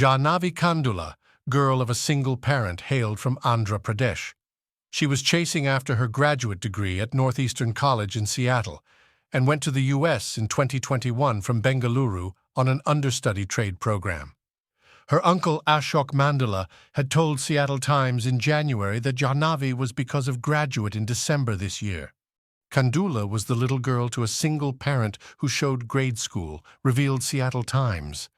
Jaahnavi Kandula, girl of a single parent, hailed from Andhra Pradesh. She was chasing after her graduate degree at Northeastern College in Seattle and went to the U.S. in 2021 from Bengaluru on an understudy trade program. Her uncle Ashok Mandala had told Seattle Times in January that Jaahnavi was because of graduate in December this year. Kandula was the little girl to a single parent who showed grade school, revealed Seattle Times.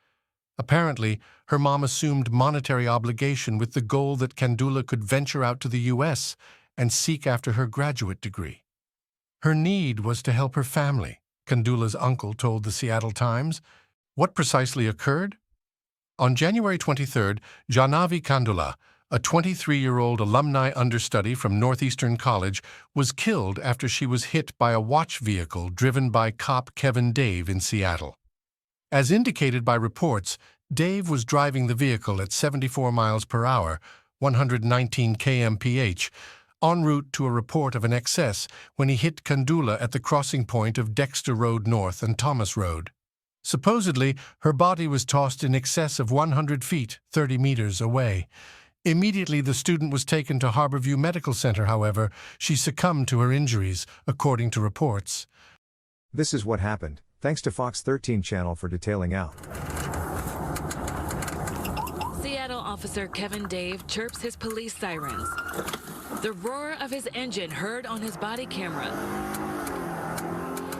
Apparently, her mom assumed monetary obligation with the goal that Kandula could venture out to the U.S. and seek after her graduate degree. Her need was to help her family, Kandula's uncle told the Seattle Times. What precisely occurred? On January 23rd, Jaahnavi Kandula, a 23-year-old alumni understudy from Northeastern College, was killed after she was hit by a watch vehicle driven by cop Kevin Dave in Seattle. As indicated by reports, Dave was driving the vehicle at 74 miles per hour, 119 km/h, en route to a report of an excess when he hit Kandula at the crossing point of Dexter Road North and Thomas Road. Supposedly, her body was tossed in excess of 100 feet, 30 meters away. Immediately, the student was taken to Harborview Medical Center. However, she succumbed to her injuries, according to reports. This is what happened. Thanks to Fox 13 channel for detailing out. Seattle officer Kevin Dave chirps his police sirens. The roar of his engine heard on his body camera.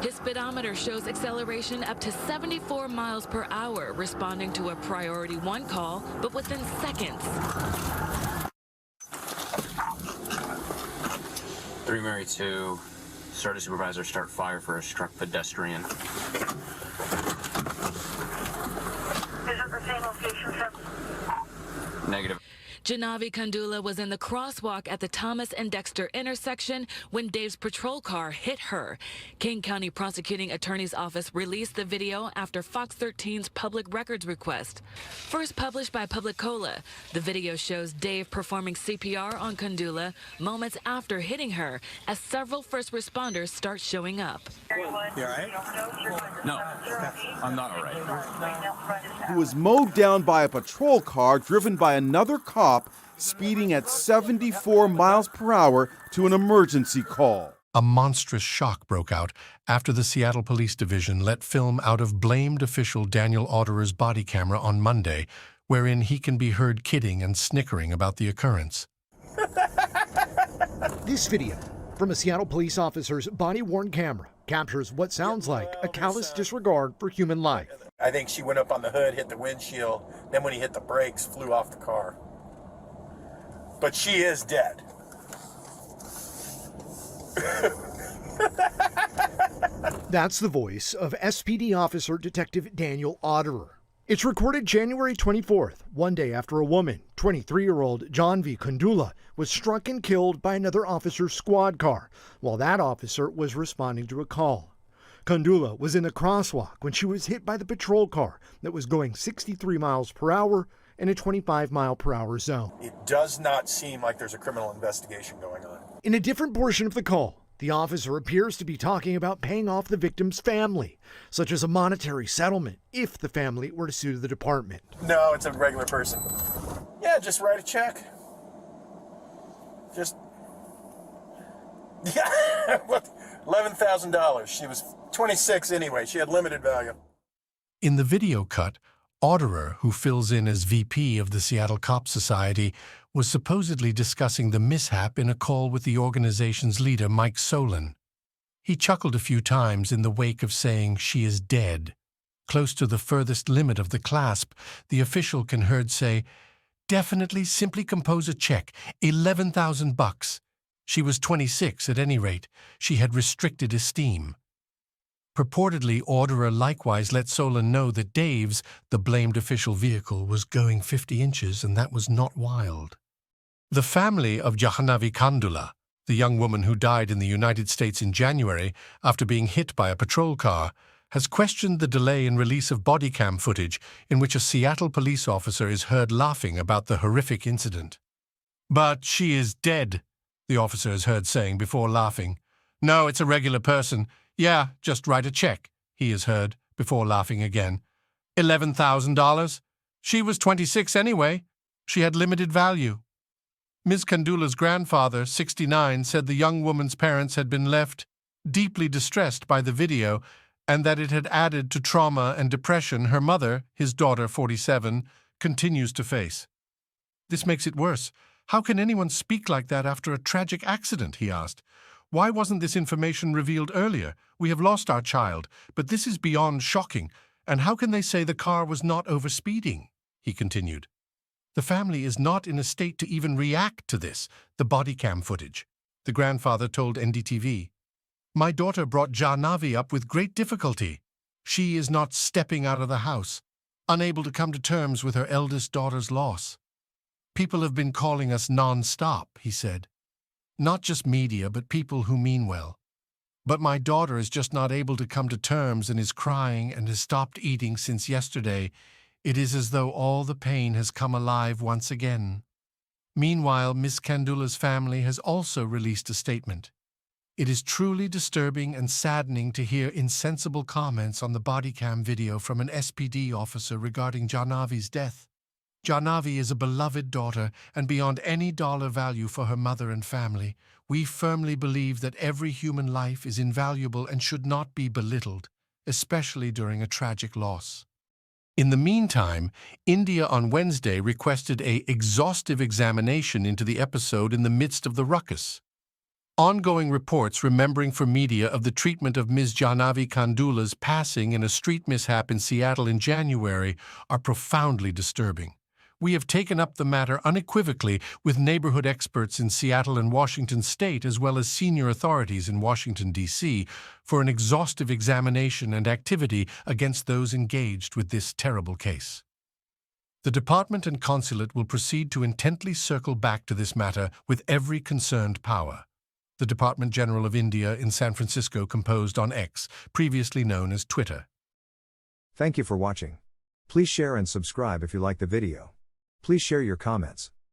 His speedometer shows acceleration up to 74 miles per hour, responding to a priority 1 call, but within seconds. 3 Mary 2, start a supervisor, start fire for a struck pedestrian. Is it the same location, sir? Negative. Jaahnavi Kandula was in the crosswalk at the Thomas and Dexter intersection when Dave's patrol car hit her. King County Prosecuting Attorney's Office released the video after Fox 13's public records request. First published by Publicola, the video shows Dave performing CPR on Kandula moments after hitting her as several first responders start showing up. You all right? No, I'm not all right. Who was mowed down by a patrol car driven by another cop speeding at 74 miles per hour to an emergency call. A monstrous shock broke out after the Seattle Police Division let film out of blamed official Daniel Auderer's body camera on Monday, wherein he can be heard kidding and snickering about the occurrence. This video from a Seattle police officer's body-worn camera captures what sounds like a callous disregard for human life. I think she went up on the hood, hit the windshield, then when he hit the brakes, flew off the car. But she is dead. That's the voice of SPD Officer Detective Daniel Auderer. It's recorded January 24th, one day after a woman, 23-year-old Jaahnavi Kandula, was struck and killed by another officer's squad car while that officer was responding to a call. Kandula was in a crosswalk when she was hit by the patrol car that was going 63 miles per hour in a 25-mile-per-hour zone. It does not seem like there's a criminal investigation going on. In a different portion of the call, the officer appears to be talking about paying off the victim's family, such as a monetary settlement if the family were to sue the department. No, it's a regular person. Yeah, just write a check. Just, yeah, $11,000. She was 26 anyway. She had limited value. In the video cut, Auderer, who fills in as VP of the Seattle Cop Society, was supposedly discussing the mishap in a call with the organization's leader, Mike Solon. He chuckled a few times in the wake of saying she is dead. Close to the furthest limit of the clasp, the official can heard say, "Definitely simply compose a check, $11,000. She was 26 at any rate. She had restricted esteem." Purportedly, Auderer likewise let Solon know that Dave's, the blamed official vehicle, was going 50 inches, and that was not wild. The family of Jaahnavi Kandula, the young woman who died in the United States in January after being hit by a patrol car, has questioned the delay in release of body cam footage in which a Seattle police officer is heard laughing about the horrific incident. "But she is dead," the officer is heard saying before laughing. "No, it's a regular person. Yeah, just write a check," he is heard before laughing again. $11,000? She was 26 anyway. She had limited value. Ms. Kandula's grandfather, 69, said the young woman's parents had been left deeply distressed by the video and that it had added to trauma and depression her mother, his daughter, 47, continues to face. This makes it worse. How can anyone speak like that after a tragic accident, he asked. Why wasn't this information revealed earlier? We have lost our child, but this is beyond shocking. And how can they say the car was not overspeeding? He continued. The family is not in a state to even react to this, the body cam footage. The grandfather told NDTV. My daughter brought Jaahnavi up with great difficulty. She is not stepping out of the house, unable to come to terms with her eldest daughter's loss. People have been calling us non-stop, he said. Not just media, but people who mean well. But my daughter is just not able to come to terms and is crying and has stopped eating since yesterday. It is as though all the pain has come alive once again. Meanwhile, Ms. Kandula's family has also released a statement. It is truly disturbing and saddening to hear insensible comments on the body cam video from an SPD officer regarding Jaahnavi's death. Jaahnavi is a beloved daughter and beyond any dollar value for her mother and family. We firmly believe that every human life is invaluable and should not be belittled, especially during a tragic loss. In the meantime, India on Wednesday requested an exhaustive examination into the episode in the midst of the ruckus. Ongoing reports remembering for media of the treatment of Ms. Jaahnavi Kandula's passing in a street mishap in Seattle in January are profoundly disturbing. We have taken up the matter unequivocally with neighborhood experts in Seattle and Washington State as well as senior authorities in Washington, D.C. for an exhaustive examination and activity against those engaged with this terrible case. The department and consulate will proceed to intently circle back to this matter with every concerned power. The Department General of India in San Francisco composed on X, previously known as Twitter. Thank you for watching. Please share and subscribe if you like the video. Please share your comments.